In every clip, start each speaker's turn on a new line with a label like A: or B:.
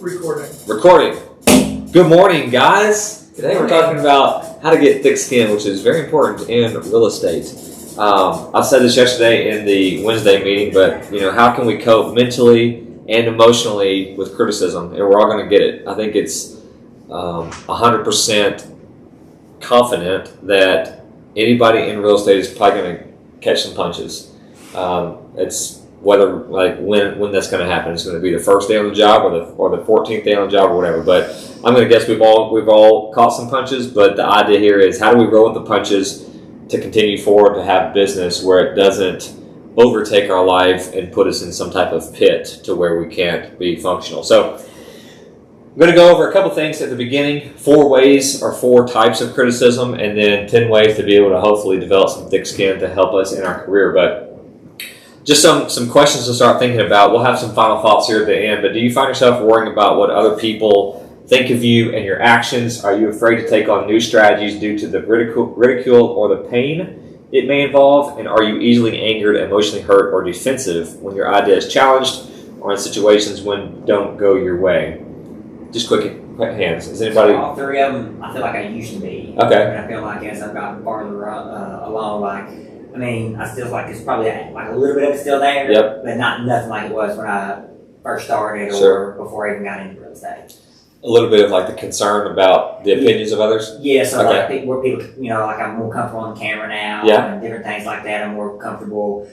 A: Recording. Good morning, guys. Today we're talking about how to get thick skin, which is very important in real estate. I said this yesterday in the Wednesday meeting, but how can we cope mentally and emotionally with criticism? And we're all going to get it. I think it's 100% confident that anybody in real estate is probably going to catch some punches. It's whether when that's going to happen. It's going to be the first day on the job or the 14th day on the job or whatever. But I'm going to guess we've all caught some punches. But the idea here is, how do we roll with the punches to continue forward, to have business where it doesn't overtake our life and put us in some type of pit to where we can't be functional. So I'm going to go over a couple things at the beginning, 4 ways or 4 types of criticism, and then 10 ways to be able to hopefully develop some thick skin to help us in our career. But just some questions to start thinking about. We'll have some final thoughts here at the end, but do you find yourself worrying about what other people think of you and your actions? Are you afraid to take on new strategies due to the ridicule or the pain it may involve? And are you easily angered, emotionally hurt, or defensive when your idea is challenged or in situations when don't go your way? Just quick hands. Is anybody?
B: All 3 of them, I feel like I used to be.
A: Okay.
B: And I feel like as I've gotten farther along, I still like it's probably like a little bit of it still there.
A: Yep.
B: But nothing like it was when I first started
A: Sure.
B: or before I even got into real estate.
A: A little bit of the concern about the opinions of others?
B: Yeah, so
A: Okay.
B: where people, I'm more comfortable on camera now.
A: Yeah.
B: And different things like that. I'm more comfortable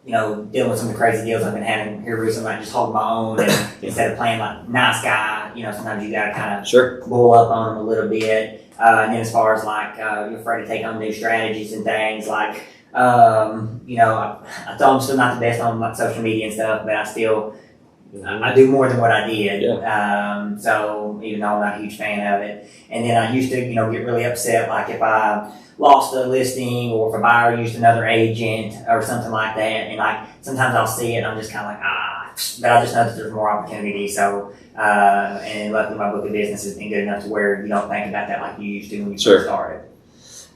B: dealing with some of the crazy deals I've been having here recently, just holding my own and instead of playing like nice guy, sometimes you gotta kind of
A: Sure.
B: bull up on them a little bit. And then as far as you're afraid to take on new strategies and things I told them still not the best on social media and stuff, but I still I do more than what I did.
A: Yeah.
B: So even though I'm not a huge fan of it, and then I used to get really upset if I lost a listing or if a buyer used another agent or something like that, and sometimes I'll see it and I'm just kind of but I just know that there's more opportunity. So and luckily my book of business has been good enough to where you don't think about that like you used to when you first started.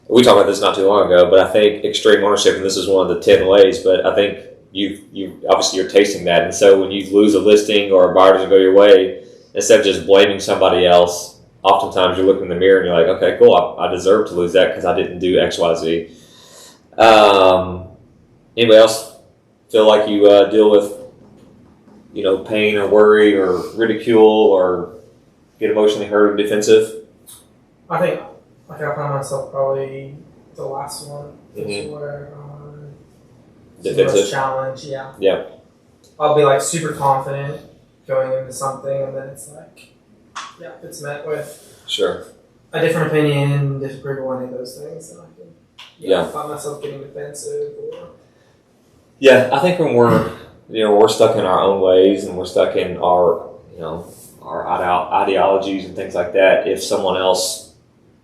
A: We talked about this not too long ago, but I think extreme ownership, and this is one of the 10 ways, but I think you obviously you're tasting that. And so when you lose a listing or a buyer doesn't go your way, instead of just blaming somebody else, oftentimes you're looking in the mirror and you're like, okay, cool, I deserve to lose that because I didn't do X, Y, Z. Anybody else feel like you deal with pain or worry or ridicule or get emotionally hurt or defensive?
C: I think I find myself probably the last one.
A: Mm-hmm.
C: Where
A: Defensive
C: challenge, yeah.
A: Yeah.
C: I'll be super confident going into something, and then it's it's met with
A: Sure.
C: a different opinion, disapproval, any of those things, and I can find myself getting defensive.
A: Yeah, I think when we're stuck in our own ways and we're stuck in our ideologies and things like that, if someone else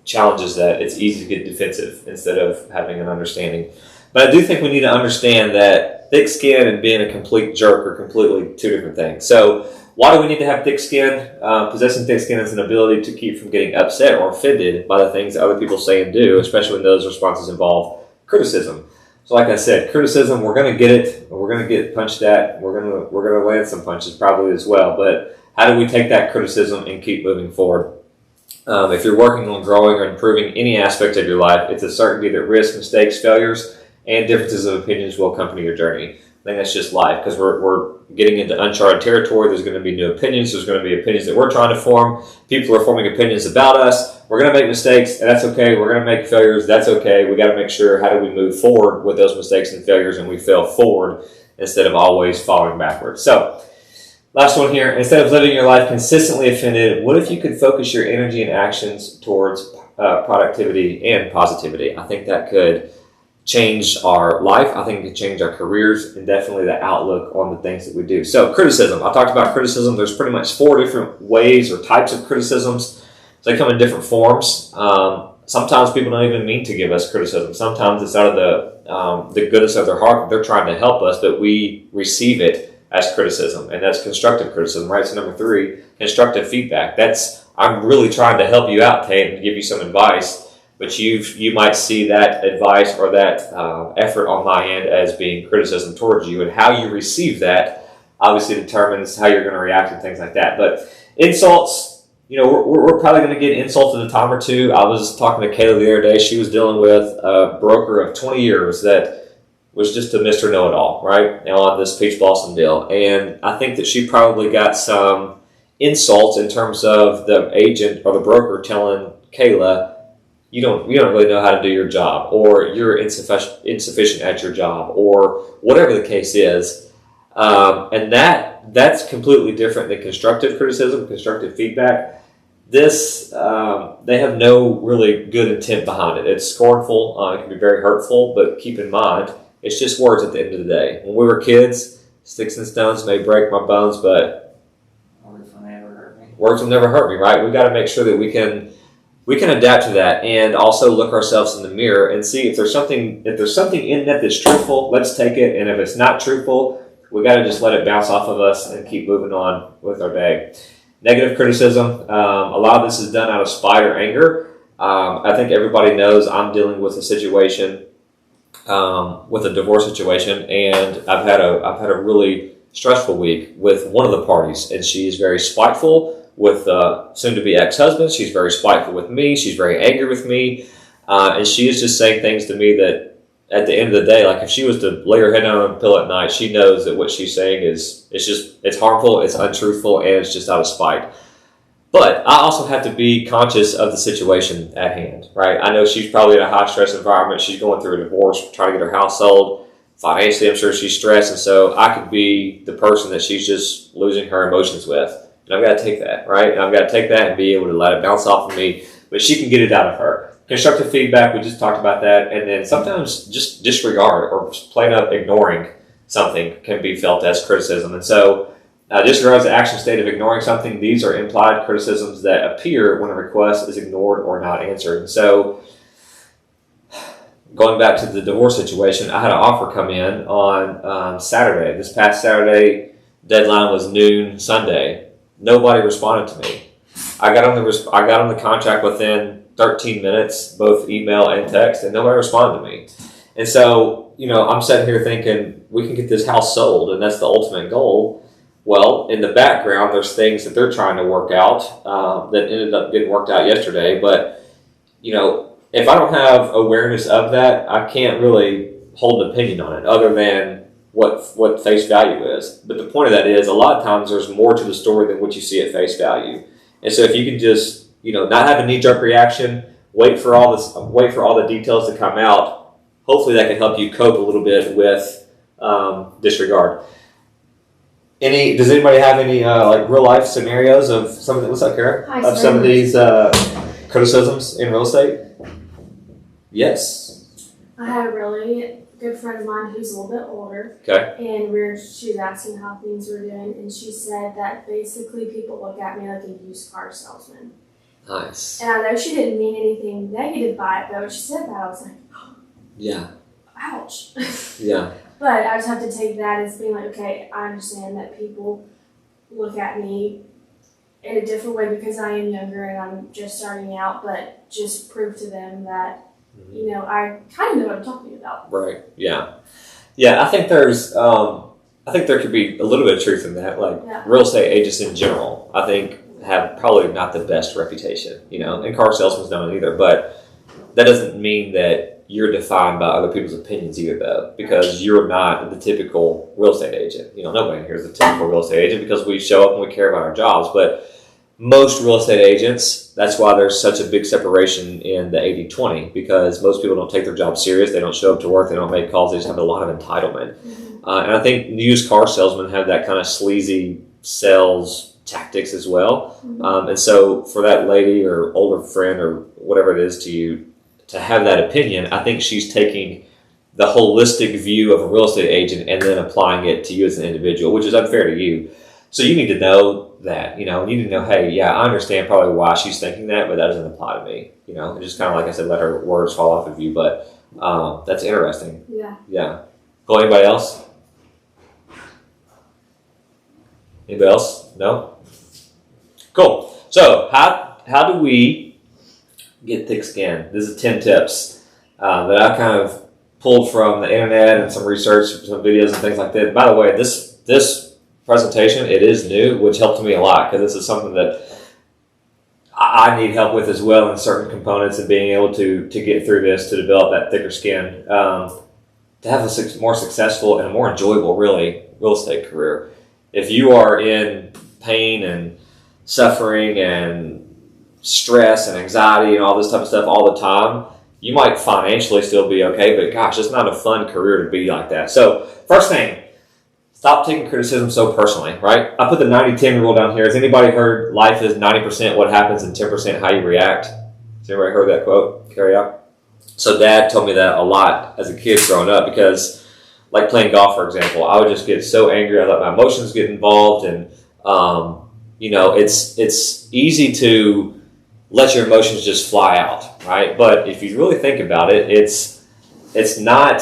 A: challenges that, it's easy to get defensive instead of having an understanding. But I do think we need to understand that thick skin and being a complete jerk are completely 2 different things. So why do we need to have thick skin? Possessing thick skin is an ability to keep from getting upset or offended by the things that other people say and do, especially when those responses involve criticism. So like I said, criticism, we're going to get it. We're going to get punched at. We're going to land some punches probably as well. But how do we take that criticism and keep moving forward? If you're working on growing or improving any aspect of your life, it's a certainty that risks, mistakes, failures, and differences of opinions will accompany your journey. I think that's just life, because we're getting into uncharted territory. There's going to be new opinions. There's going to be opinions that we're trying to form. People are forming opinions about us. We're going to make mistakes, and that's okay. We're going to make failures. That's okay. We got to make sure, how do we move forward with those mistakes and failures, and we fail forward instead of always falling backwards. So last one here. Instead of living your life consistently offended, what if you could focus your energy and actions towards productivity and positivity? I think that could change our life. I think it could change our careers and definitely the outlook on the things that we do. So criticism. I talked about criticism. There's pretty much 4 different ways or types of criticisms. So they come in different forms. Sometimes people don't even mean to give us criticism. Sometimes it's out of the goodness of their heart. They're trying to help us, but we receive it as criticism, and that's constructive criticism, right? So number 3, constructive feedback. That's, I'm really trying to help you out, Tate, and give you some advice. But you might see that advice or that effort on my end as being criticism towards you, and how you receive that obviously determines how you're going to react and things like that. But insults, we're probably going to get insulted a time or two. I was talking to Kayla the other day. She was dealing with a broker of 20 years that was just a Mr. Know-It-All, right, on this Peach Blossom deal. And I think that she probably got some insults in terms of the agent or the broker telling Kayla, you don't really know how to do your job, or you're insufficient at your job, or whatever the case is. And that's completely different than constructive criticism, constructive feedback. This, they have no really good intent behind it. It's scornful. It can be very hurtful, but keep in mind, it's just words at the end of the day. When we were kids, sticks and stones may break my bones, but
B: Words will never hurt me.
A: Words will never hurt me, right? We've got to make sure that we can adapt to that, and also look ourselves in the mirror and see if there's something in that that's truthful, let's take it. And if it's not truthful, we got to just let it bounce off of us and keep moving on with our day. Negative criticism. A lot of this is done out of spite or anger. I think everybody knows I'm dealing with a situation, with a divorce situation, and I've had a really stressful week with one of the parties, and she's very spiteful with soon-to-be ex-husband. She's very spiteful with me. She's very angry with me, and she is just saying things to me that, at the end of the day, like if she was to lay her head down on a pillow at night, she knows that what she's saying it's harmful, it's untruthful, and it's just out of spite. But I also have to be conscious of the situation at hand, right? I know she's probably in a high-stress environment. She's going through a divorce, trying to get her house sold. Financially, I'm sure she's stressed, and so I could be the person that she's just losing her emotions with. And I've got to take that, right? And I've got to take that and be able to let it bounce off of me, but she can get it out of her. Constructive feedback, we just talked about that. And then sometimes just disregard or plain up ignoring something can be felt as criticism. And so disregard is the action state of ignoring something. These are implied criticisms that appear when a request is ignored or not answered. And so going back to the divorce situation, I had an offer come in on Saturday. This past Saturday, deadline was noon Sunday. Nobody responded to me. I got on the contract within 13 minutes, both email and text, and nobody responded to me. And so, I'm sitting here thinking, we can get this house sold, and that's the ultimate goal. Well, in the background, there's things that they're trying to work out that ended up getting worked out yesterday. But, if I don't have awareness of that, I can't really hold an opinion on it other than what face value is. But the point of that is, a lot of times there's more to the story than what you see at face value. And so if you can just, not have a knee-jerk reaction, wait for all the details to come out, hopefully that can help you cope a little bit with disregard. Does anybody have any real life scenarios of some of the, what's up, Kara?
D: Hi,
A: of some of these criticisms in real estate? Yes.
D: I had a really good friend of mine who's a little bit older.
A: Okay.
D: And she was asking how things were doing, and she said that basically people look at me like a used car salesman.
A: Nice.
D: And I know she didn't mean anything negative by it, but when she said that, I was like,
A: Yeah.
D: ouch.
A: Yeah.
D: But I just have to take that as being like, okay, I understand that people look at me in a different way because I am younger and I'm just starting out, but just prove to them that, I kind of know what I'm talking about.
A: Right. Yeah. Yeah. I think there could be a little bit of truth in that. Real estate agents in general, I think, have probably not the best reputation, and car salesmen don't either. But that doesn't mean that you're defined by other people's opinions either, though, because you're not the typical real estate agent. Nobody here is the typical real estate agent because we show up and we care about our jobs. But most real estate agents, that's why there's such a big separation in the 80-20, because most people don't take their job serious. They don't show up to work. They don't make calls. They just have a lot of entitlement.
D: Mm-hmm.
A: And I think used car salesmen have that kind of sleazy sales tactics as well.
D: Mm-hmm.
A: And so for that lady or older friend or whatever it is to you to have that opinion, I think she's taking the holistic view of a real estate agent and then applying it to you as an individual, which is unfair to you. So you need to know that, you need to know, hey, yeah, I understand probably why she's thinking that, but that doesn't apply to me. And just kind of, like I said, let her words fall off of you. But that's interesting.
D: Yeah.
A: Yeah. Cool. Anybody else? Anybody else? No? Cool. So how do we get thick skin? This is 10 tips that I kind of pulled from the internet and some research, some videos and things like that. By the way, this presentation. It is new, which helped me a lot because this is something that I need help with as well in certain components and being able to get through this, to develop that thicker skin, to have a more successful and a more enjoyable, really, real estate career. If you are in pain and suffering and stress and anxiety and all this type of stuff all the time, you might financially still be okay, but gosh, it's not a fun career to be like that. So first thing, stop taking criticism so personally, right? I put the 90-10 rule down here. Has anybody heard life is 90% what happens and 10% how you react? Has anybody heard that quote? Carry out. So Dad told me that a lot as a kid growing up because, like playing golf, for example, I would just get so angry. I let my emotions get involved, and it's easy to let your emotions just fly out, right? But if you really think about it, it's not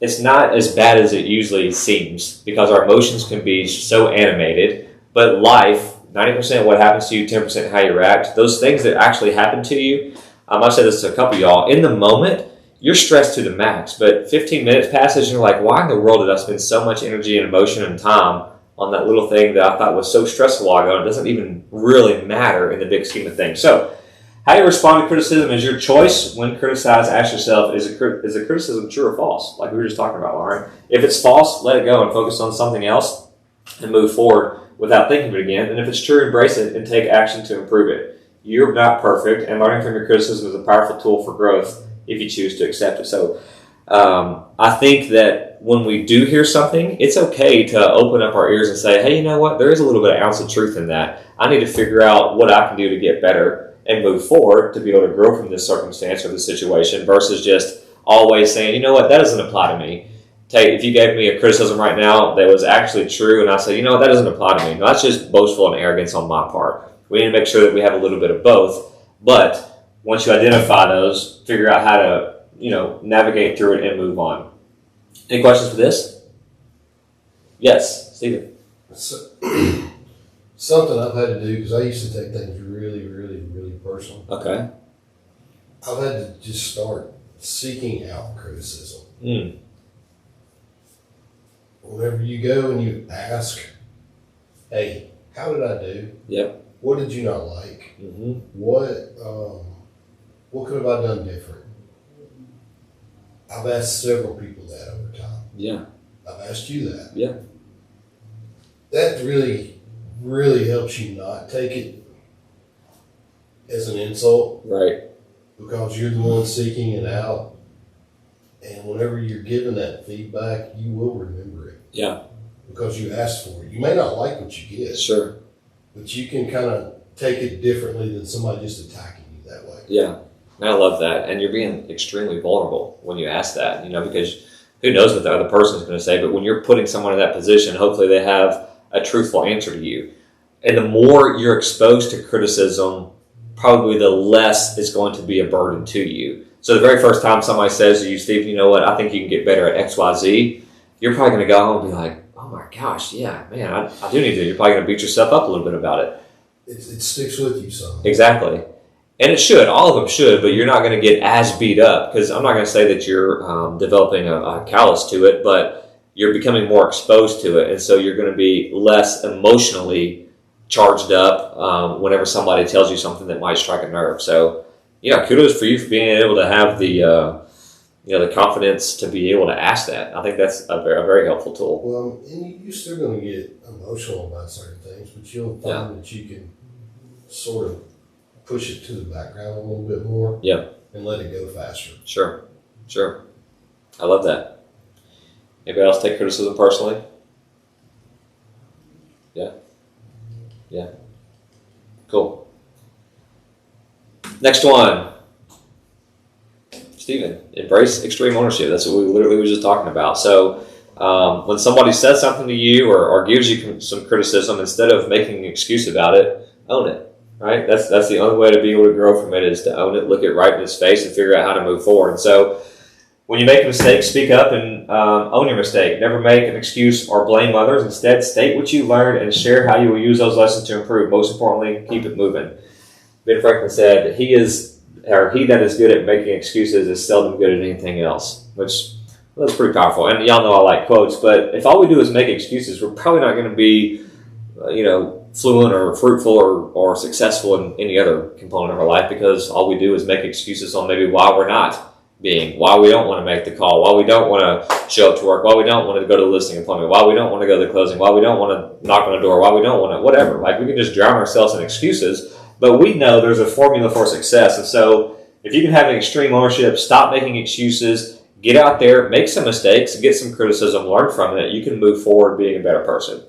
A: as bad as it usually seems because our emotions can be so animated. But life, 90% what happens to you, 10% how you react. Those things that actually happen to you, I've said this to a couple of y'all, in the moment, you're stressed to the max. But 15 minutes passes and you're like, why in the world did I spend so much energy and emotion and time on that little thing that I thought was so stressful a while ago? It doesn't even really matter in the big scheme of things. So how you respond to criticism is your choice. When criticized, ask yourself, is a criticism true or false? Like we were just talking about, Lauren. If it's false, let it go and focus on something else and move forward without thinking of it again. And if it's true, embrace it and take action to improve it. You're not perfect, and learning from your criticism is a powerful tool for growth if you choose to accept it. So I think that when we do hear something, it's okay to open up our ears and say, hey, you know what? There is a little bit of ounce of truth in that. I need to figure out what I can do to get better and move forward to be able to grow from this circumstance or this situation versus just always saying, you know what, that doesn't apply to me. If you gave me a criticism right now that was actually true and I say, you know what, that doesn't apply to me. No, that's just boastful and arrogance on my part. We need to make sure that we have a little bit of both. But once you identify those, figure out how to, navigate through it and move on. Any questions for this? Yes, Stephen.
E: So, something I've had to do, because I used to take things really, really, really personal.
A: Okay.
E: I've had to just start seeking out criticism. Whenever you go and you ask, hey, how did I do?
A: Yep.
E: What did you not like?
A: Mm-hmm.
E: What could have I done different? I've asked several people that over time.
A: Yeah.
E: I've asked you that.
A: Yeah.
E: That really, really helps you not take it as an insult.
A: Right.
E: Because you're the one seeking it out. And whenever you're given that feedback, you will remember it.
A: Yeah.
E: Because you asked for it. You may not like what you get.
A: Sure.
E: But you can kind of take it differently than somebody just attacking you that way.
A: Yeah. I love that. And you're being extremely vulnerable when you ask that, because who knows what the other person is going to say. But when you're putting someone in that position, hopefully they have a truthful answer to you. And the more you're exposed to criticism, probably the less it's going to be a burden to you. So the very first time somebody says to you, Steve, you know what, I think you can get better at XYZ, you're probably going to go home and be like, oh my gosh, yeah, man, I do need to. You're probably going to beat yourself up a little bit about it.
E: It sticks with you some.
A: Exactly. And it should. All of them should, but you're not going to get as beat up because I'm not going to say that you're developing a callus to it, but you're becoming more exposed to it. And so you're going to be less emotionally charged up whenever somebody tells you something that might strike a nerve. So, kudos for you for being able to have the confidence to be able to ask that. I think that's a very helpful tool.
E: Well, and you're still going to get emotional about certain things, but you'll find that you can sort of push it to the background a little bit more.
A: Yeah.
E: And let it go faster.
A: Sure. I love that. Anybody else take criticism personally? Yeah. Cool. Next one. Stephen, embrace extreme ownership. That's what we literally were just talking about. So when somebody says something to you or gives you some criticism, instead of making an excuse about it, own it. Right? That's the only way to be able to grow from it is to own it, look it right in its face, and figure out how to move forward. And so when you make a mistake, speak up and own your mistake. Never make an excuse or blame others. Instead, state what you learned and share how you will use those lessons to improve. Most importantly, keep it moving. Ben Franklin said, he that is good at making excuses is seldom good at anything else, which That's pretty powerful. And y'all know I like quotes, but if all we do is make excuses, we're probably not going to be, fluent or fruitful or successful in any other component of our life, because all we do is make excuses on maybe why we're not why we don't want to make the call, why we don't want to show up to work, why we don't want to go to the listing appointment, why we don't want to go to the closing, why we don't want to knock on the door, why we don't want to, whatever. Like, we can just drown ourselves in excuses, but we know there's a formula for success. And so if you can have an extreme ownership, stop making excuses, get out there, make some mistakes, get some criticism, learn from it, you can move forward being a better person.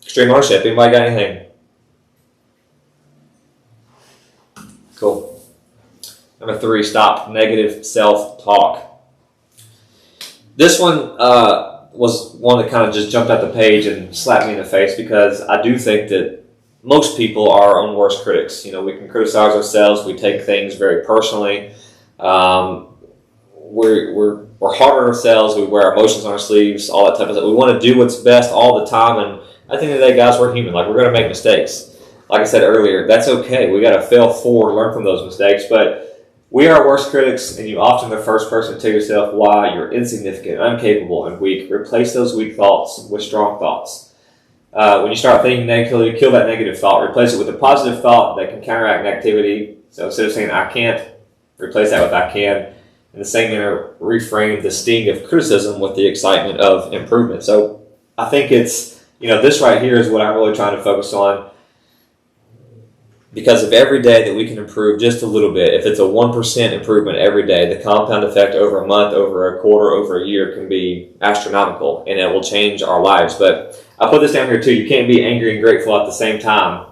A: Extreme ownership. Anybody got anything? Cool. Number 3, stop negative self-talk. This one was one that kind of just jumped out the page and slapped me in the face, because I do think that most people are our own worst critics. We can criticize ourselves. We take things very personally. We're hard on ourselves. We wear our emotions on our sleeves, all that type of stuff. We want to do what's best all the time, and at the end of the day, guys, we're human. Like, we're going to make mistakes. Like I said earlier, that's okay. We got to fail forward, learn from those mistakes. But we are our worst critics, and you often the first person to tell yourself why you're insignificant, incapable, and weak. Replace those weak thoughts with strong thoughts. When you start thinking negatively, kill that negative thought. Replace it with a positive thought that can counteract negativity. So instead of saying I can't, replace that with I can. In the same manner, reframe the sting of criticism with the excitement of improvement. So I think it's, this right here is what I'm really trying to focus on. Because of every day that we can improve just a little bit, if it's a 1% improvement every day, the compound effect over a month, over a quarter, over a year can be astronomical, and it will change our lives. But I put this down here too. You can't be angry and grateful at the same time.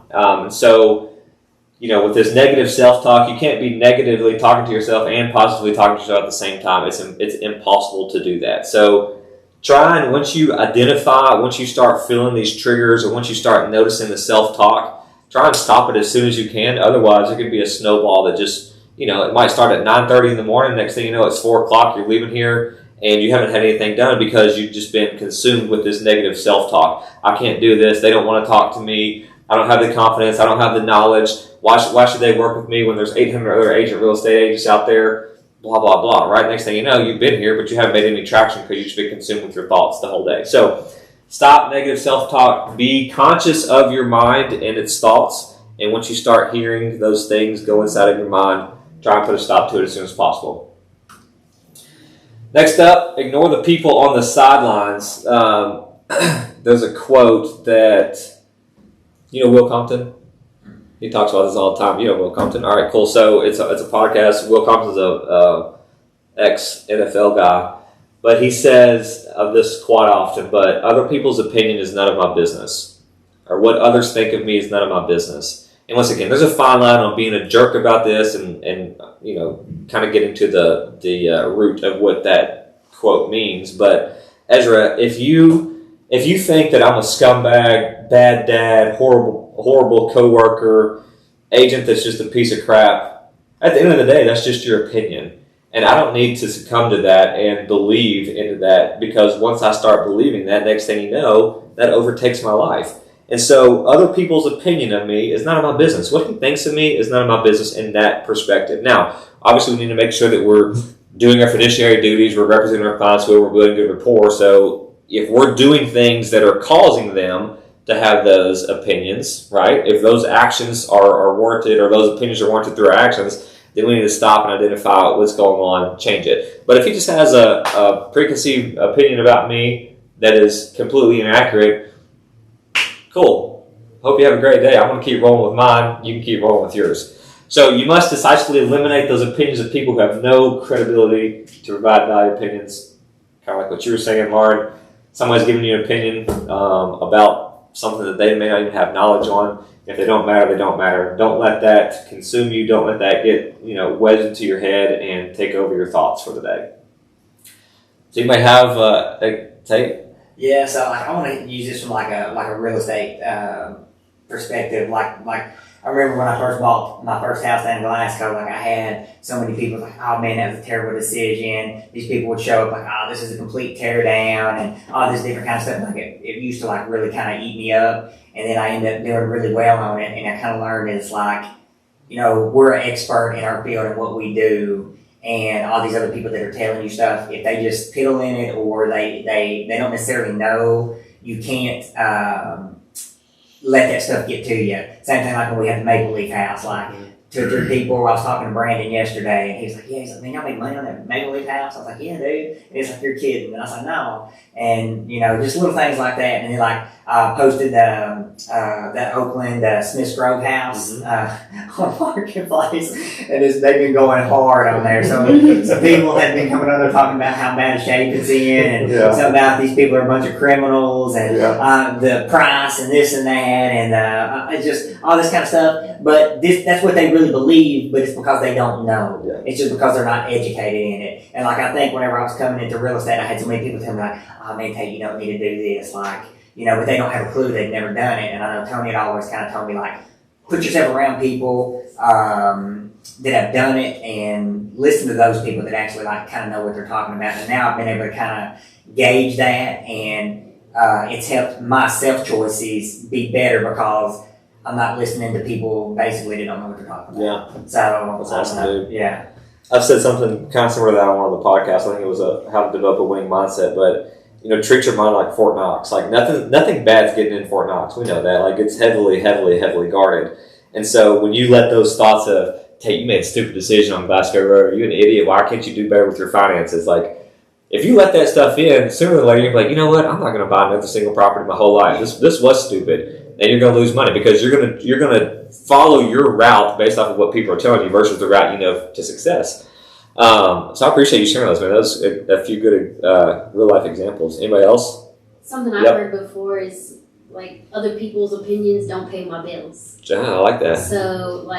A: With this negative self-talk, you can't be negatively talking to yourself and positively talking to yourself at the same time. It's impossible to do that. So try, and once you start feeling these triggers, or once you start noticing the self-talk, try and stop it as soon as you can. Otherwise, it could be a snowball that just, it might start at 9:30 in the morning. Next thing you know, it's 4 o'clock. You're leaving here, and you haven't had anything done because you've just been consumed with this negative self-talk. I can't do this. They don't want to talk to me. I don't have the confidence. I don't have the knowledge. Why should they work with me when there's 800 other real estate agents out there? Blah, blah, blah, right? Next thing you know, you've been here, but you haven't made any traction because you've just been consumed with your thoughts the whole day. So stop negative self-talk. Be conscious of your mind and its thoughts. And once you start hearing those things go inside of your mind, try and put a stop to it as soon as possible. Next up, ignore the people on the sidelines. There's a quote that, Will Compton? He talks about this all the time. Will Compton? All right, cool. So it's a podcast. Will Compton's a ex-NFL guy. But he says of this quite often, but other people's opinion is none of my business. Or what others think of me is none of my business. And once again, there's a fine line on being a jerk about this and kind of getting to the root of what that quote means. But Ezra, if you think that I'm a scumbag, bad dad, horrible coworker, agent that's just a piece of crap, at the end of the day, that's just your opinion. And I don't need to succumb to that and believe into that, because once I start believing that, next thing you know, that overtakes my life. And so other people's opinion of me is none of my business. What he thinks of me is none of my business in that perspective. Now, obviously we need to make sure that we're doing our fiduciary duties, we're representing our clients well, we're building good rapport. So if we're doing things that are causing them to have those opinions, right? If those actions are warranted, or those opinions are warranted through our actions, then we need to stop and identify what's going on, change it. But if he just has a preconceived opinion about me that is completely inaccurate, cool. Hope you have a great day. I'm going to keep rolling with mine. You can keep rolling with yours. So you must decisively eliminate those opinions of people who have no credibility to provide valid opinions. Kind of like what you were saying, Lauren. Somebody's giving you an opinion about something that they may not even have knowledge on. If they don't matter, they don't matter. Don't let that consume you. Don't let that get wedged into your head and take over your thoughts for the day. So you may have a take.
B: Yeah, so I want to use this from like a real estate perspective. Like I remember when I first bought my first house down in Glasgow, I had so many people like, oh man, that was a terrible decision. These people would show up like, oh, this is a complete tear down, and all this different kind of stuff. Like it used to really kind of eat me up, and then I ended up doing really well on it. And I kind of learned it's we're an expert in our field and what we do. and all these other people that are telling you stuff, if they just piddle in it or they don't necessarily know, you can't let that stuff get to you. Same thing like when we had the Maple Leaf House, like 2 or 3 people. I was talking to Brandon yesterday, and he was like, "Yeah," he's like, "Man, y'all make money on that Maple Leaf House?" I was like, "Yeah, dude." And he's like, "You're kidding." And I was like, "No." And just little things like that. And then posted that Oakland Smiths Grove house on Marketplace, and they've been going hard on there. So some people have been coming on there talking about how bad a shape it's in, and something about these people are a bunch of criminals, and the price and this and that, and it's just all this kind of stuff. But that's what they really believe, but it's because they don't know.
A: Yeah.
B: It's just because they're not educated in it. And I think whenever I was coming into real estate, I had so many people tell me "Oh man, Tate, you don't need to do this." But they don't have a clue. They've never done it. And I know Tony had always kind of told me put yourself around people that have done it and listen to those people that actually kind of know what they're talking about. And now I've been able to kind of gauge that, and it's helped my self choices be better because I'm not listening to people basically that don't know what they're talking about.
A: Yeah.
B: So
A: that's awesome, dude.
B: Yeah.
A: I've said something kind of similar to that on one of the podcasts. I think it was how to develop a winning mindset, but treat your mind like Fort Knox. Nothing bad's getting in Fort Knox. We know that. It's heavily, heavily, heavily guarded. And so when you let those thoughts of, "Hey, you made a stupid decision on Glasgow Road. Are you an idiot? Why can't you do better with your finances?" If you let that stuff in, sooner or later you're like, "You know what? I'm not going to buy another single property my whole life. This was stupid," and you're going to lose money because you're going to follow your route based off of what people are telling you versus the route to success. So I appreciate you sharing those, man. Those a few good real life examples. Anybody else?
F: Something I've heard before is other people's opinions don't pay my bills.
A: Yeah, I like that.
F: So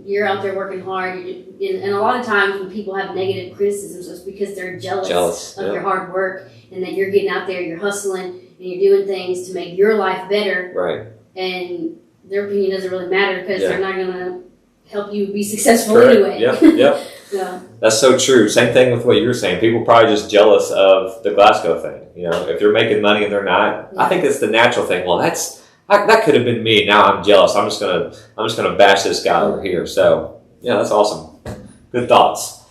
F: you're out there working hard, and a lot of times when people have negative criticisms, it's because they're jealous of your hard work, and that you're getting out there, you're hustling, and you're doing things to make your life better.
A: Right.
F: And their opinion doesn't really matter because they're not going to help you be successful
A: Correct.
F: anyway.
A: Yep.
F: Yeah.
A: That's so true. Same thing with what you were saying. People are probably just jealous of the Glasgow thing. If you're making money and they're not, I think it's the natural thing. Well, that could have been me. Now I'm jealous. I'm just gonna bash this guy over here. So yeah, that's awesome. Good thoughts.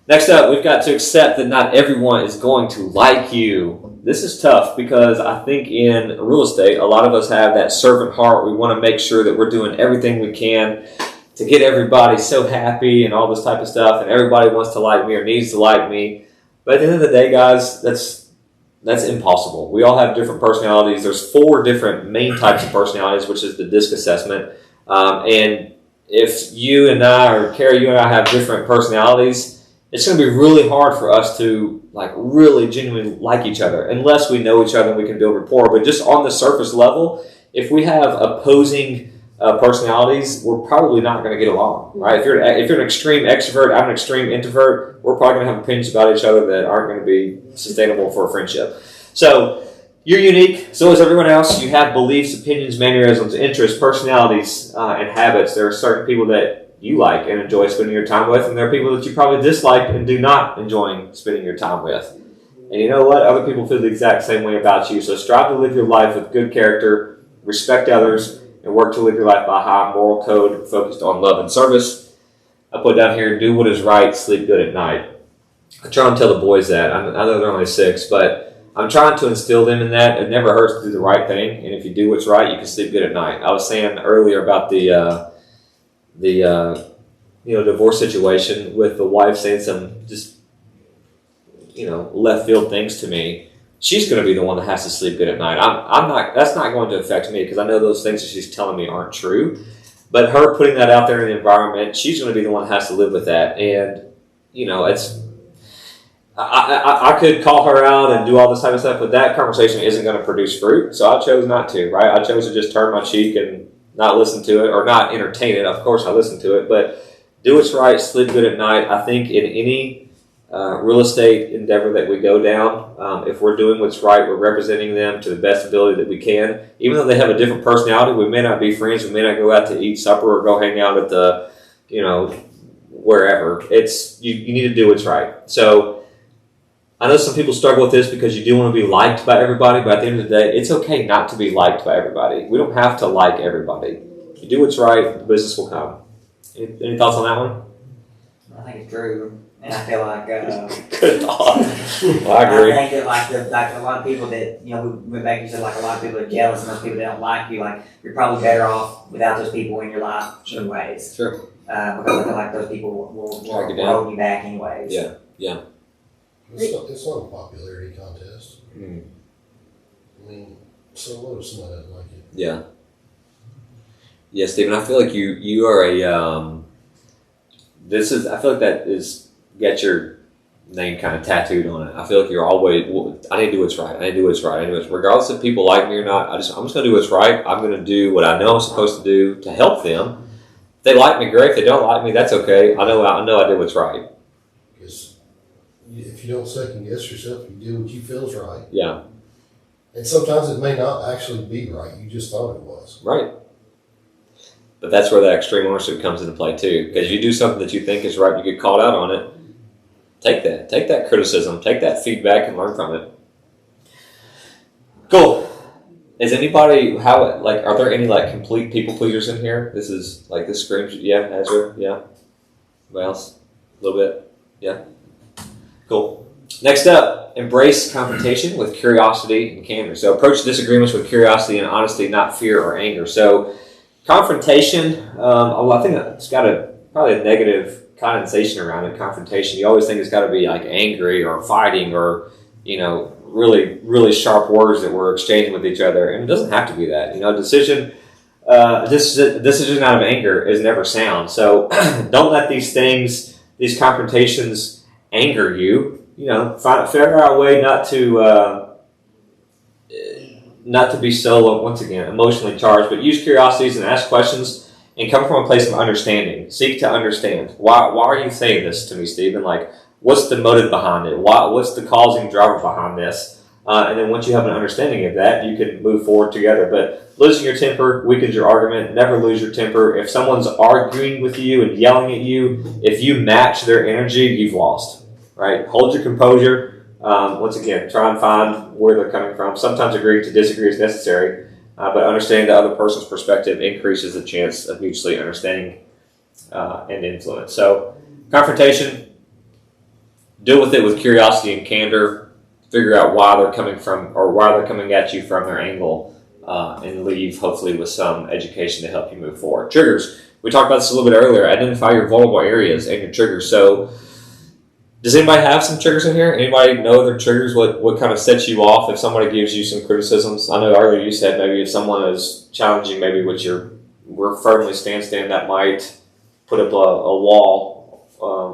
A: Next up, we've got to accept that not everyone is going to like you. This is tough because I think in real estate, a lot of us have that servant heart. We want to make sure that we're doing everything we can to get everybody so happy and all this type of stuff, and everybody wants to like me or needs to like me. But at the end of the day, guys, that's impossible. We all have different personalities. There's 4 different main types of personalities, which is the DISC assessment. And if you and I, or Carrie, you and I have different personalities, it's going to be really hard for us to really genuinely like each other unless we know each other and we can build rapport. But just on the surface level, if we have opposing personalities, we're probably not going to get along, right? If you're an extreme extrovert, I'm an extreme introvert, we're probably going to have opinions about each other that aren't going to be sustainable for a friendship. So you're unique, so is everyone else. You have beliefs, opinions, mannerisms, interests, personalities, and habits. There are certain people that you like and enjoy spending your time with, and there are people that you probably dislike and do not enjoy spending your time with. And you know what? Other people feel the exact same way about you. So strive to live your life with good character, respect others, and work to live your life by a high moral code focused on love and service. I put down here, do what is right, sleep good at night. I try and tell the boys that. I know they're only 6, but I'm trying to instill them in that. It never hurts to do the right thing, and if you do what's right, you can sleep good at night. I was saying earlier about the divorce situation with the wife saying some just left field things to me. She's going to be the one that has to sleep good at night. I'm not. That's not going to affect me because I know those things that she's telling me aren't true. But her putting that out there in the environment, she's going to be the one that has to live with that. And it's. I could call her out and do all this type of stuff, but that conversation isn't going to produce fruit. So I chose not to. Right? I chose to just turn my cheek and not listen to it or not entertain it. Of course, I listen to it, but do what's right, sleep good at night. I think in any real estate endeavor that we go down, if we're doing what's right, we're representing them to the best ability that we can. Even though they have a different personality, we may not be friends, we may not go out to eat supper or go hang out at the, wherever. You need to do what's right. So I know some people struggle with this because you do want to be liked by everybody, but at the end of the day, it's okay not to be liked by everybody. We don't have to like everybody. If you do what's right, the business will come. Any thoughts on that one?
B: I think it's Drew, and I feel like
A: Good thought. Well, I agree.
B: I think that like a lot of people that we went back. You said like a lot of people are jealous, and those people that don't like you. Like you're probably better off without those people in your life, anyways.
A: Sure.
B: Because I feel like those people will
A: Drag you down.
B: hold you back, anyways.
A: Yeah.
E: It's not a popularity contest.
A: Mm.
E: I mean, so what if somebody doesn't like it?
A: Yeah. Yeah, Stephen, I feel like you are a I feel like that is got your name kind of tattooed on it. I feel like you're always, I need to do what's right. I need to do what's right. Regardless if people like me or not, I'm just going to do what's right. I'm going to do what I know I'm supposed to do to help them. If they like me, great. If they don't like me, that's okay. I know I did what's right.
E: Because if you don't second guess yourself, you do what you feel is right.
A: Yeah.
E: And sometimes it may not actually be right. You just thought it was.
A: Right. But that's where that extreme ownership comes into play too. Because you do something that you think is right, you get called out on it. Take that criticism, take that feedback, and learn from it. Cool. Is anybody are there any complete people pleasers in here? This screams, yeah, Ezra, yeah. Anybody else? A little bit, yeah. Cool. Next up, embrace confrontation with curiosity and candor. So approach disagreements with curiosity and honesty, not fear or anger. So confrontation, I think it's got probably a negative connotation around it. Confrontation, you always think it's got to be angry or fighting or really really sharp words that we're exchanging with each other, and it doesn't have to be that. Decision out of anger is never sound. So don't let these confrontations anger you. Figure out a way not to be so, once again, emotionally charged, but use curiosities and ask questions and come from a place of understanding. Seek to understand. Why are you saying this to me, Stephen? What's the motive behind it? What's the causing driver behind this? And then once you have an understanding of that, you can move forward together. But losing your temper weakens your argument. Never lose your temper. If someone's arguing with you and yelling at you, if you match their energy, you've lost. Right? Hold your composure. Once again, try and find where they're coming from. Sometimes agreeing to disagree is necessary, but understanding the other person's perspective increases the chance of mutually understanding and influence. So, confrontation, deal with it with curiosity and candor. Figure out why they're coming at you from their angle, and leave hopefully with some education to help you move forward. Triggers. We talked about this a little bit earlier. Identify your vulnerable areas and your triggers. So, does anybody have some triggers in here? Anybody know their triggers? What kind of sets you off if somebody gives you some criticisms? I know earlier you said maybe if someone is challenging maybe what we're firmly stand, that might put up a wall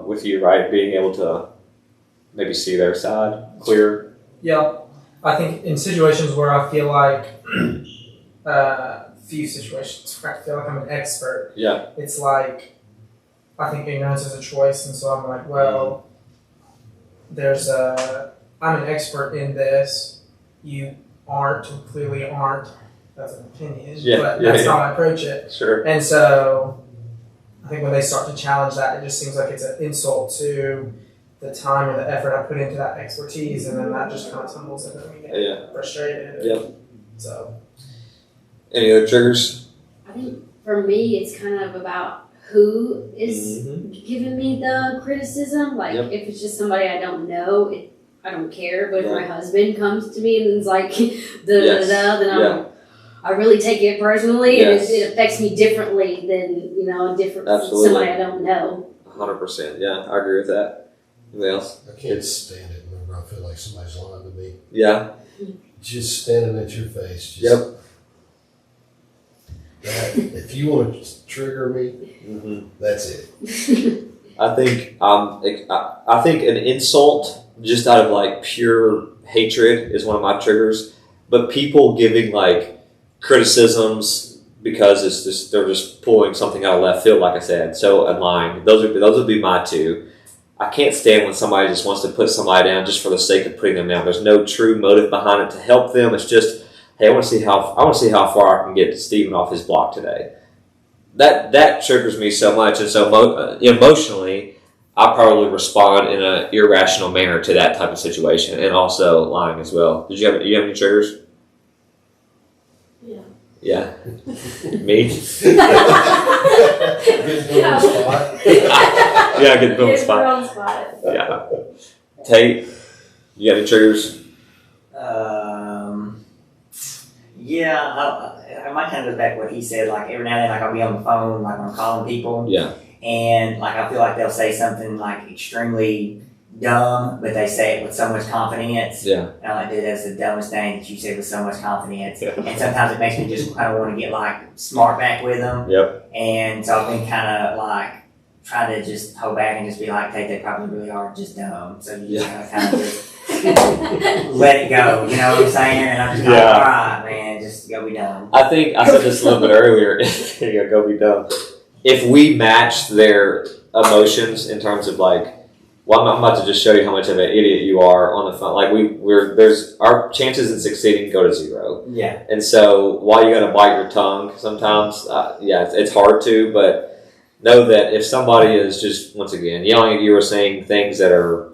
A: with you, right? Being able to maybe see their side clear.
C: Yeah. I think in situations where I feel like few situations where I feel like I'm an expert.
A: Yeah.
C: It's like I think ignorance is a choice, and so I'm like, well, I'm an expert in this. You aren't, clearly aren't. That's an opinion, but that's how I approach it.
A: Sure.
C: And so I think when they start to challenge that, it just seems like it's an insult to the time or the effort I put into that expertise, and then that just kind of tumbles and then we get frustrated.
A: Yeah.
C: So.
A: Any other triggers?
F: I think for me, it's kind of about who is giving me the criticism. If it's just somebody I don't know, I don't care. But if my husband comes to me and is like, then I really take it personally, and it affects me differently than somebody I don't know.
A: 100%. Yeah, I agree with that. Anybody else?
E: I can't stand it whenever I feel like somebody's lying to me.
A: Yeah.
E: Just standing at your face. If you want to trigger me, that's it.
A: I think an insult just out of pure hatred is one of my triggers. But people giving criticisms because they're just pulling something out of left field, like I said. So and lying. Those would be my two. I can't stand when somebody just wants to put somebody down just for the sake of putting them down. There's no true motive behind it to help them. It's just, hey, I want to see how far I can get Stephen off his block today. That triggers me so much, and so emotionally, I probably respond in an irrational manner to that type of situation, and also lying as well. Do you have any triggers?
D: Yeah.
A: Yeah. Me?
E: Get put on the spot.
A: Yeah, get put on the
D: Get
A: spot.
D: on the spot.
A: Yeah. Tate, you got any triggers?
B: Yeah, I might kind of goes back to what he said. Like every now and then, like I'll be on the phone, like when I'm calling people,
A: Yeah.
B: and like I feel like they'll say something like extremely dumb, but they say it with so much confidence.
A: Yeah.
B: And I'm like, dude, that's the dumbest thing that you said with so much confidence.
A: Yeah.
B: And sometimes it makes me just kind of want to get like smart back with them.
A: Yep.
B: And so I've been kind of like trying to just hold back and just be like, hey, they probably really are just dumb. So you just kind of just let it go. You know what I'm saying? And I'm just like,
A: Yeah.
B: all right, man, just go be dumb.
A: I think I said this a little bit earlier. Here you go be dumb. If we match their emotions in terms of like, well, I'm about to just show you how much of an idiot you are on the phone. Like there's our chances in succeeding go to zero.
B: Yeah.
A: And so while you got to bite your tongue sometimes, it's hard to, but know that if somebody is just, once again, yelling at you or saying things that are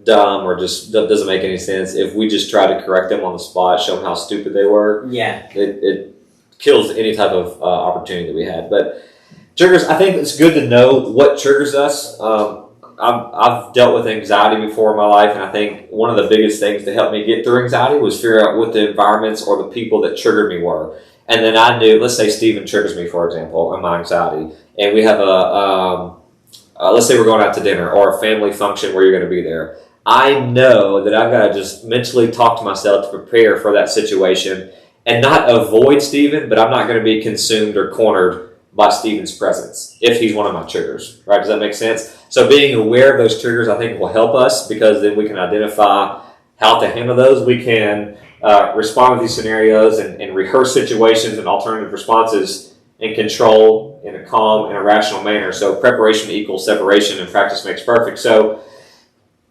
A: dumb or just doesn't make any sense, if we just try to correct them on the spot, show them how stupid they were,
B: Yeah.
A: it kills any type of opportunity that we had. But triggers, I think it's good to know what triggers us. I've dealt with anxiety before in my life, and I think one of the biggest things to help me get through anxiety was figure out what the environments or the people that triggered me were. And then I knew, let's say Steven triggers me, for example, in my anxiety, and we have let's say we're going out to dinner or a family function where you're going to be there. I know that I've got to just mentally talk to myself to prepare for that situation and not avoid Steven, but I'm not going to be consumed or cornered by Steven's presence if he's one of my triggers, right? Does that make sense? So being aware of those triggers, I think, will help us because then we can identify how to handle those. We can respond to these scenarios and rehearse situations and alternative responses and control in a calm and a rational manner. So preparation equals separation and practice makes perfect. So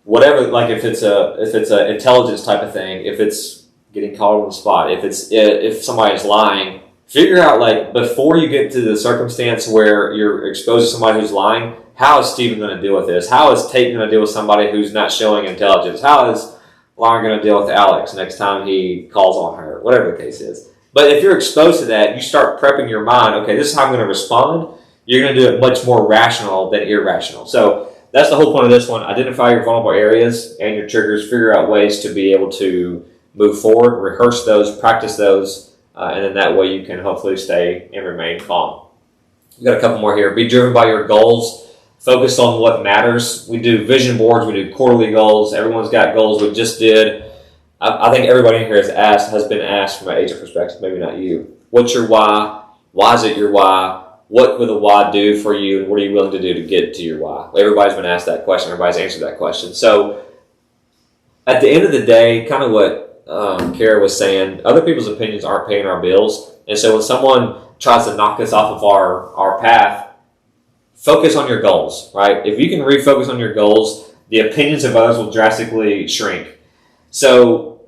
A: whatever, like if it's a intelligence type of thing, if it's getting caught on the spot, if somebody's lying, figure out, like, before you get to the circumstance where you're exposed to somebody who's lying, how is Steven going to deal with this? How is Tate going to deal with somebody who's not showing intelligence? How is Lauren going to deal with Alex next time he calls on her? Whatever the case is. But if you're exposed to that, you start prepping your mind, okay, this is how I'm going to respond. You're going to do it much more rational than irrational. So that's the whole point of this one. Identify your vulnerable areas and your triggers. Figure out ways to be able to move forward, rehearse those, practice those, and then that way you can hopefully stay and remain calm. We've got a couple more here. Be driven by your goals. Focus on what matters. We do vision boards. We do quarterly goals. Everyone's got goals. We just did. I think everybody in here has been asked from an agent perspective, maybe not you. What's your why? Why is it your why? What would the why do for you? And what are you willing to do to get to your why? Everybody's been asked that question. Everybody's answered that question. So at the end of the day, kind of what Kara was saying, other people's opinions aren't paying our bills. And so when someone tries to knock us off of our path, focus on your goals, right? If you can refocus on your goals, the opinions of others will drastically shrink. So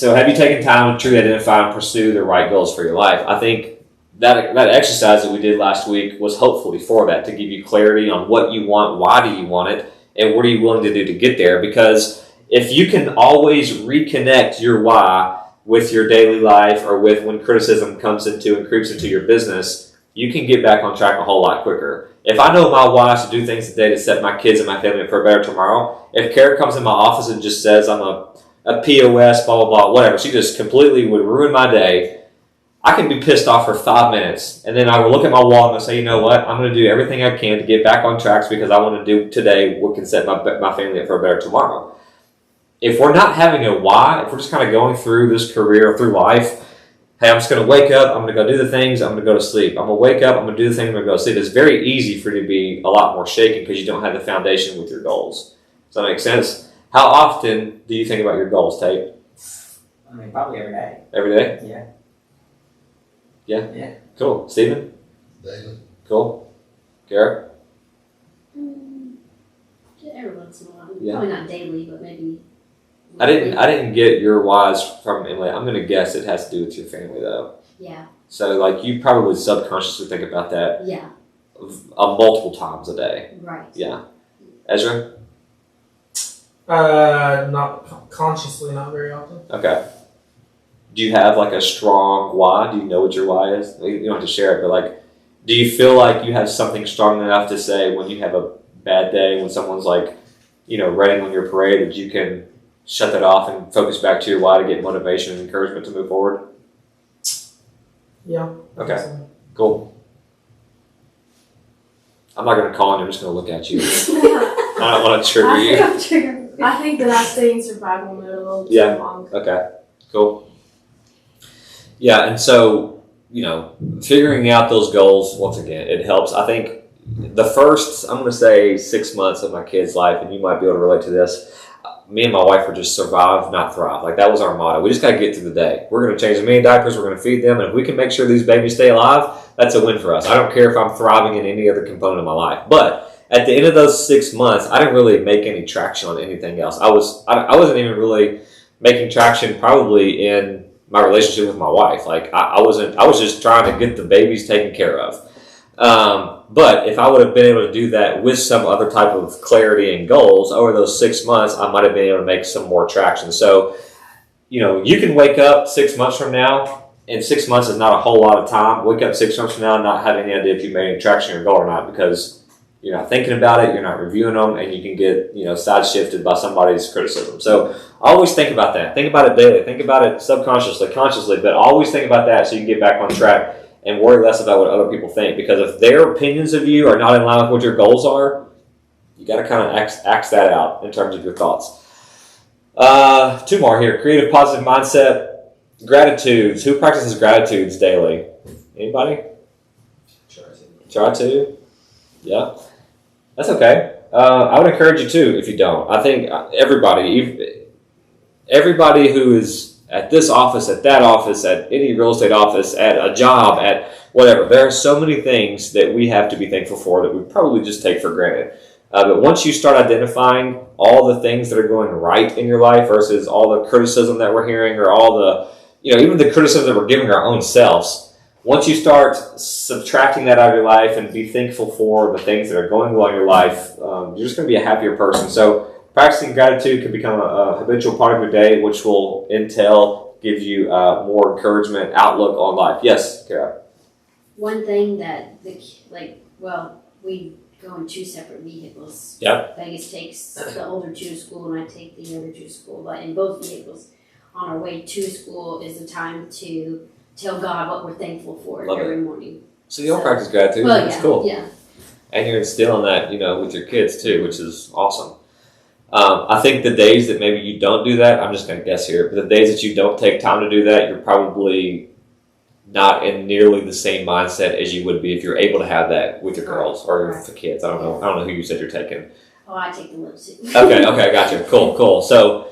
A: have you taken time to truly identify and pursue the right goals for your life? I think that exercise that we did last week was hopefully for that, to give you clarity on what you want, why do you want it, and what are you willing to do to get there. Because if you can always reconnect your why with your daily life or with when criticism comes into and creeps into your business, you can get back on track a whole lot quicker. If I know my why is to do things today to set my kids and my family up for a better tomorrow, if Kara comes in my office and just says I'm a POS, blah, blah, blah, whatever, she just completely would ruin my day, I can be pissed off for 5 minutes, and then I will look at my wall and say, you know what, I'm going to do everything I can to get back on tracks because I want to do today what can set my family up for a better tomorrow. If we're not having a why, if we're just kind of going through this career, through life, hey, I'm just going to wake up, I'm going to go do the things, I'm going to go to sleep. I'm going to wake up, I'm going to do the things, I'm going to go to sleep. It's very easy for you to be a lot more shaken because you don't have the foundation with your goals. Does that make sense? How often do you think about your goals, Tate?
B: I mean, probably every day.
A: Every day?
B: Yeah.
A: Yeah?
B: Yeah.
A: Cool. Steven?
E: Daily.
A: Cool. Kara?
F: Every once in a while.
A: Yeah.
F: Probably not daily, but maybe.
A: I didn't get your whys from Emily. I'm going to guess it has to do with your family, though.
F: Yeah.
A: So, like, you probably subconsciously think about that
F: Yeah.
A: Multiple times a day.
F: Right.
A: Yeah. Ezra?
C: Not consciously, not very often.
A: Okay. Do you have, like, a strong why? Do you know what your why is? You don't have to share it, but, like, Do you feel like you have something strong enough to say when you have a bad day, when someone's like, raining on your parade, that you can shut that off and focus back to your why to get motivation and encouragement to move forward?
C: Yeah.
A: Okay.
C: So,
A: Cool. I'm not going to call on you. I'm just going to look at you. I don't want to trigger you.
D: I think that I stay in survival mode a little too
A: Yeah.
D: long.
A: Okay. Cool. Yeah, and so, figuring out those goals, once again, it helps. I think the first, I'm going to say 6 months of my kid's life, and you might be able to relate to this, me and my wife were just survive, not thrive. Like, that was our motto. We just got to get through the day. We're going to change a million diapers. We're going to feed them. And if we can make sure these babies stay alive, that's a win for us. I don't care if I'm thriving in any other component of my life. But at the end of those 6 months, I didn't really make any traction on anything else. I wasn't even really making traction probably in my relationship with my wife. Like, I was just trying to get the babies taken care of. But if I would have been able to do that with some other type of clarity and goals over those 6 months, I might have been able to make some more traction. So, you can wake up 6 months from now, and 6 months is not a whole lot of time. Wake up 6 months from now and not have any idea if you made any traction on your goal or not, because you're not thinking about it, you're not reviewing them, and you can get, side shifted by somebody's criticism. So always think about that. Think about it daily. Think about it subconsciously, consciously, but always think about that so you can get back on track and worry less about what other people think. Because if their opinions of you are not in line with what your goals are, you got to kind of axe that out in terms of your thoughts. 2 more here. Creative positive mindset. Gratitudes. Who practices gratitudes daily? Anybody? Try to. Yeah. That's okay. I would encourage you to if you don't. I think everybody who is at this office, at that office, at any real estate office, at a job, at whatever, there are so many things that we have to be thankful for that we probably just take for granted. But once you start identifying all the things that are going right in your life versus all the criticism that we're hearing or all the, even the criticism that we're giving our own selves, once you start subtracting that out of your life and be thankful for the things that are going well in your life, you're just going to be a happier person. So practicing gratitude can become a habitual part of your day, which will give you more encouragement, outlook on life. Yes, Kara?
F: One thing that, we go in 2 separate vehicles.
A: Yep.
F: Vegas takes the older 2 to school, and I take the younger 2 to school. But in both vehicles, on our way to school is the time to tell God what we're thankful for every morning.
A: So you don't practice gratitude?
F: Well,
A: That's cool.
F: Yeah.
A: And you're instilling that, with your kids too, which is awesome. I think the days that maybe you don't do that, I'm just going to guess here, but the days that you don't take time to do that, you're probably not in nearly the same mindset as you would be if you're able to have that with your girls or the kids. I don't know who you said you're taking.
F: Oh, I take the little 2.
A: Okay, gotcha. Cool. So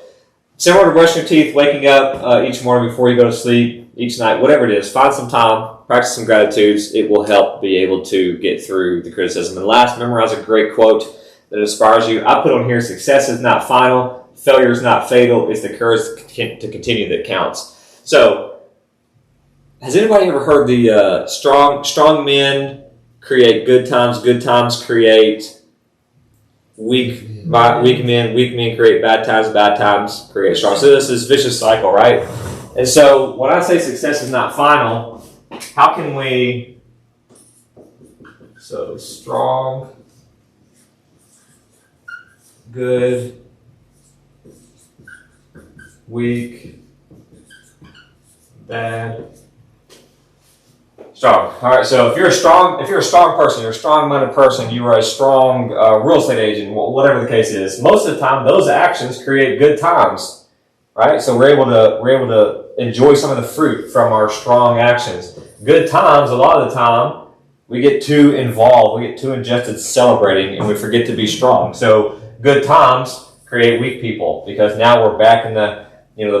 A: similar to brushing your teeth, waking up each morning before you go to sleep, each night, whatever it is, find some time, practice some gratitudes. It will help be able to get through the criticism. And last, memorize a great quote that inspires you. I put on here, success is not final, failure is not fatal, it's the courage to continue that counts. So, has anybody ever heard the strong men create good times create weak men create bad times create strong. So this is vicious cycle, right? And so when I say success is not final, how can we, so strong, good, weak, bad, strong. All right. So if you're a strong person, you're a strong-minded person, you are a strong real estate agent, whatever the case is. Most of the time, those actions create good times, right? So we're able to enjoy some of the fruit from our strong actions. Good times, a lot of the time, we get too involved, we get too ingested celebrating, and we forget to be strong. So good times create weak people because now we're back in the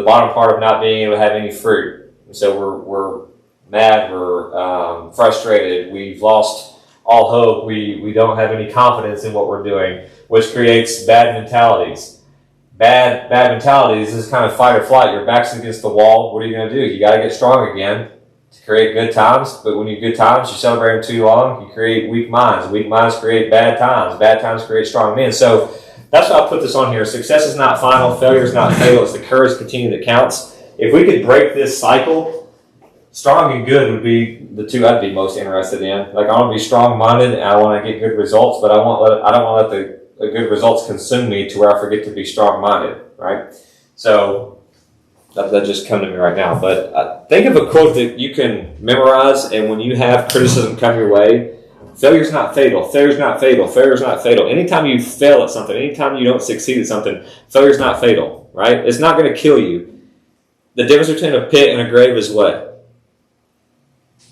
A: bottom part of not being able to have any fruit. And so we're mad, we're frustrated, we've lost all hope, we don't have any confidence in what we're doing, which creates bad mentalities. Bad mentalities is kind of fight or flight. Your back's against the wall. What are you going to do? You got to get strong again to create good times. But when you good times, you celebrate them too long, you create weak minds. Weak minds create bad times. Bad times create strong men. So that's why I put this on here. Success is not final. Failure is not fatal. It's the courage to continue that counts. If we could break this cycle strong and good would be the two I'd be most interested in. Like I want to be strong-minded and I want to get good results, but I don't want to let the good results consume me to where I forget to be strong-minded, right? So that just come to me right now. But think of a quote that you can memorize, and when you have criticism come your way, failure's not fatal. Failure's not fatal. Failure's not fatal. Anytime you fail at something, anytime you don't succeed at something, failure's not fatal, right? It's not going to kill you. The difference between a pit and a grave is what?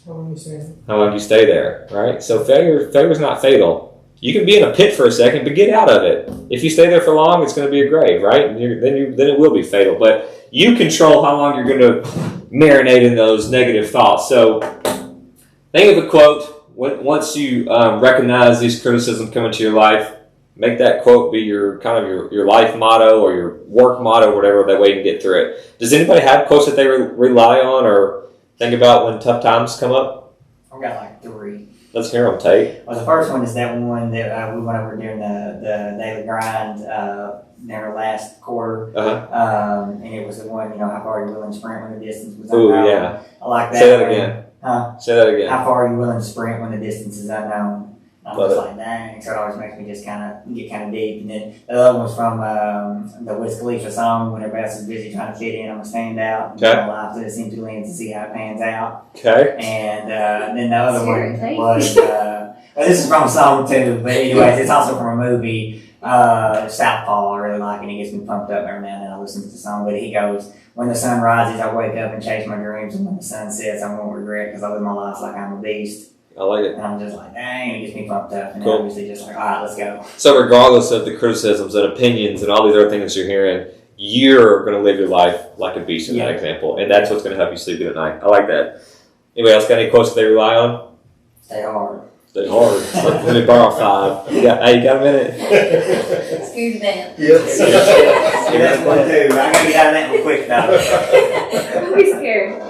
C: How long you saying?
A: How long you stay there, right? So failure's not fatal. You can be in a pit for a second, but get out of it. If you stay there for long, it's going to be a grave, right? And then it will be fatal. But you control how long you're going to marinate in those negative thoughts. So think of a quote. Once you recognize these criticisms come into your life, make that quote be your kind of your life motto or your work motto, whatever. That way you can get through it. Does anybody have quotes that they rely on or think about when tough times come up?
B: I've got like 3.
A: Let's hear them, Tate.
B: Well, the first one is that one that we went over during the daily grind during our last quarter. And it was the one, how far you're willing to sprint when the distance was unknown.
A: Ooh, yeah.
B: I like that.
A: Say that again. Say that again.
B: How far are you willing to sprint when the distance is unknown? I'm
A: Love
B: just
A: it.
B: like, dang. So it always makes me just kind of get kind of deep. And then the other one was from the Wiz Khalifa song, when everybody else is busy trying to fit in, I'm going to stand out.
A: Okay.
B: Life to the empty lens to see how it pans out.
A: Okay.
B: And then the other one
F: Scary.
B: was, well, this is from a song too, but anyways, it's also from a movie, Southpaw. I really like it. It gets me pumped up every now and then. I listen to the song, but he goes, when the sun rises, I wake up and chase my dreams, and when the sun sets, I won't regret because I live my life like I'm a beast.
A: I like it.
B: And I'm just like, dang, it gets me pumped up. And
A: Cool.
B: obviously just like, all right, let's go.
A: So regardless of the criticisms and opinions and all these other things you're hearing, you're going to live your life like a beast in that example. And that's what's going to help you sleep good at night. I like that. Anybody else got any quotes they rely on?
B: Stay hard.
A: Stay hard. Let me borrow 5. You got a minute?
F: Screw that.
E: Yes.
B: Yeah, that's one too. I got to get out of that one quick though.
F: Don't be scared.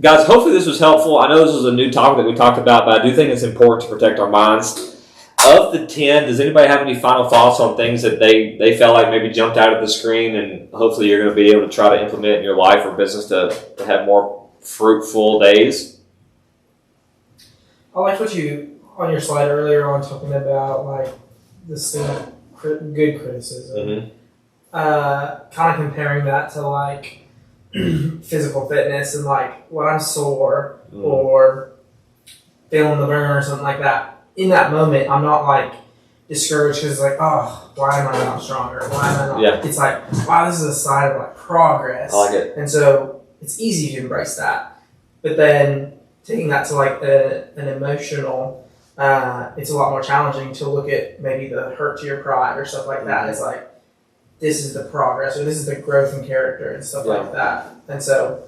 A: Guys, hopefully this was helpful. I know this was a new topic that we talked about, but I do think it's important to protect our minds. Of the 10, does anybody have any final thoughts on things that they felt like maybe jumped out of the screen and hopefully you're going to be able to try to implement in your life or business to have more fruitful days?
C: I liked what you, on your slide earlier on, talking about like this thing of good criticism.
A: Mm-hmm.
C: Kind of comparing that to like physical fitness and like when I'm sore or feeling the burn or something like that. In that moment, I'm not like discouraged because it's like, oh, why am I not stronger? Why am I not?
A: Yeah.
C: It's like, wow, this is a sign of like progress.
A: I like it.
C: And so it's easy to embrace that. But then taking that to like an emotional, it's a lot more challenging to look at maybe the hurt to your pride or stuff like that. It's like, this is the progress or this is the growth in character and stuff like that. And so,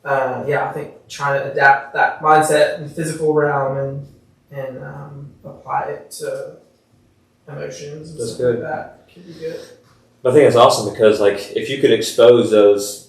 C: I think trying to adapt that mindset in the physical realm and apply it to emotions and
A: That's
C: stuff like that could be good.
A: I think it's awesome because like if you could expose those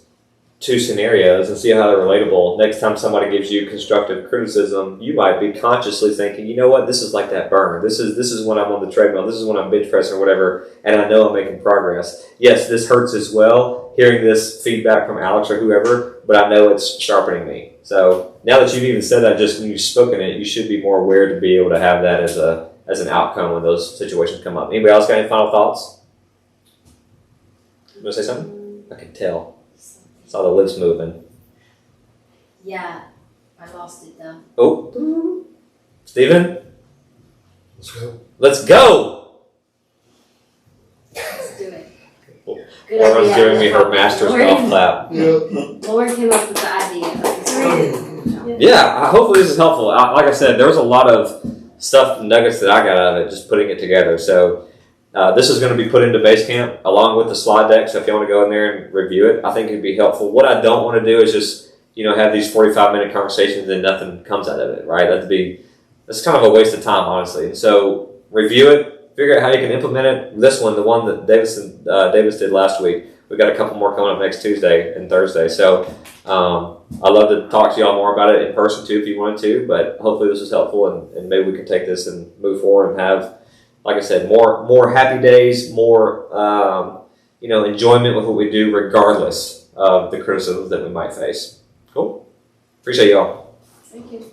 A: 2 scenarios and see how they're relatable, next time somebody gives you constructive criticism, you might be consciously thinking, you know what, this is like that burn. This is when I'm on the treadmill. This is when I'm bench pressing or whatever, and I know I'm making progress. Yes, this hurts as well, hearing this feedback from Alex or whoever, but I know it's sharpening me. So now that you've even said that, just when you've spoken it, you should be more aware to be able to have that as an outcome when those situations come up. Anybody else got any final thoughts? You want to say something? I can tell. Saw the lips moving.
F: Yeah, I lost it though.
A: Oh, Steven?
E: Let's go.
A: Let's go!
F: Let's do it.
A: Lauren's
F: Good idea.
A: giving me her master's golf clap.
F: Lauren came up with the idea.
A: Yeah, hopefully this is helpful. Like I said, there was a lot of stuff, nuggets that I got out of it, just putting it together. So this is going to be put into Basecamp along with the slide deck. So if you want to go in there and review it, I think it'd be helpful. What I don't want to do is just, have these 45-minute conversations and nothing comes out of it, right? That's kind of a waste of time, honestly. And so review it, figure out how you can implement it. This one, the one that Davis did last week, we've got a couple more coming up next Tuesday and Thursday. So I'd love to talk to y'all more about it in person too if you wanted to, but hopefully this was helpful and maybe we can take this and move forward and have, like I said, more happy days, more enjoyment with what we do regardless of the criticisms that we might face. Appreciate y'all.
D: Thank you.